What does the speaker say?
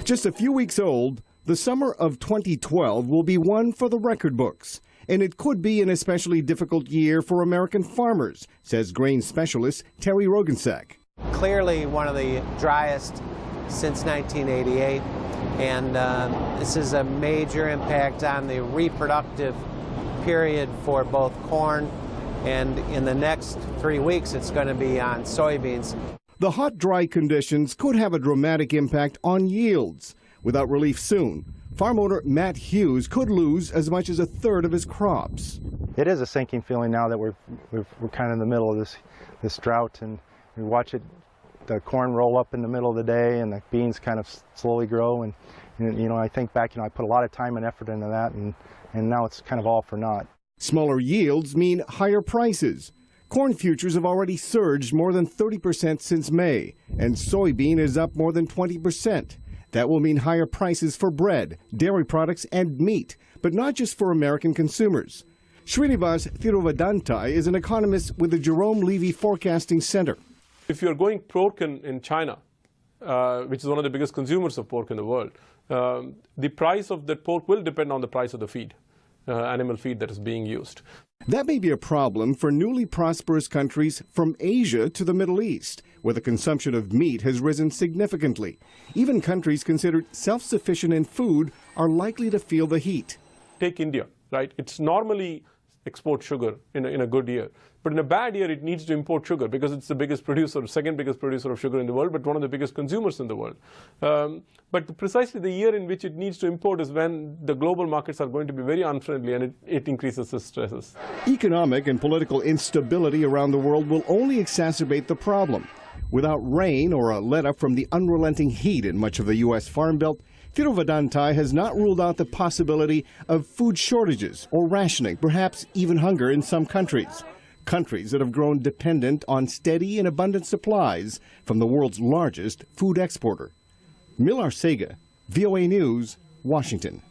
Just a few weeks old, the summer of 2012 will be one for the record books. And it could be an especially difficult year for American farmers, says grain specialist Terry Rogensack. Clearly one of the driest since 1988, and this is a major impact on the reproductive period for both corn, and in the next 3 weeks it's going to be on soybeans. The hot, dry conditions could have a dramatic impact on yields. Without relief soon, farm owner Matt Hughes could lose as much as a third of his crops. It is a sinking feeling now that we're kind of in the middle of this drought, and we watch the corn roll up in the middle of the day and the beans kind of slowly grow. And you know, I think back, I put a lot of time and effort into that, and now it's kind of all for naught. Smaller yields mean higher prices. Corn futures have already surged more than 30% since May, and soybean is up more than 20%. That will mean higher prices for bread, dairy products, and meat, but not just for American consumers. Srinivas Thiruvadantai is an economist with the Jerome Levy Forecasting Center. If you're going pork in China, which is one of the biggest consumers of pork in the world, the price of that pork will depend on the price of the feed, animal feed that is being used. That may be a problem for newly prosperous countries from Asia to the Middle East, where the consumption of meat has risen significantly. Even countries considered self-sufficient in food are likely to feel the heat. Take India, right? It's normally export sugar in a good year. But in a bad year, it needs to import sugar because it's the biggest producer, second biggest producer of sugar in the world, but one of the biggest consumers in the world. But precisely the year in which it needs to import is when the global markets are going to be very unfriendly, and it increases the stresses. Economic and political instability around the world will only exacerbate the problem. Without rain or a let-up from the unrelenting heat in much of the U.S. Farm Belt, Thiruvadantai has not ruled out the possibility of food shortages or rationing, perhaps even hunger in some countries. Countries that have grown dependent on steady and abundant supplies from the world's largest food exporter. Milar Sega, VOA News, Washington.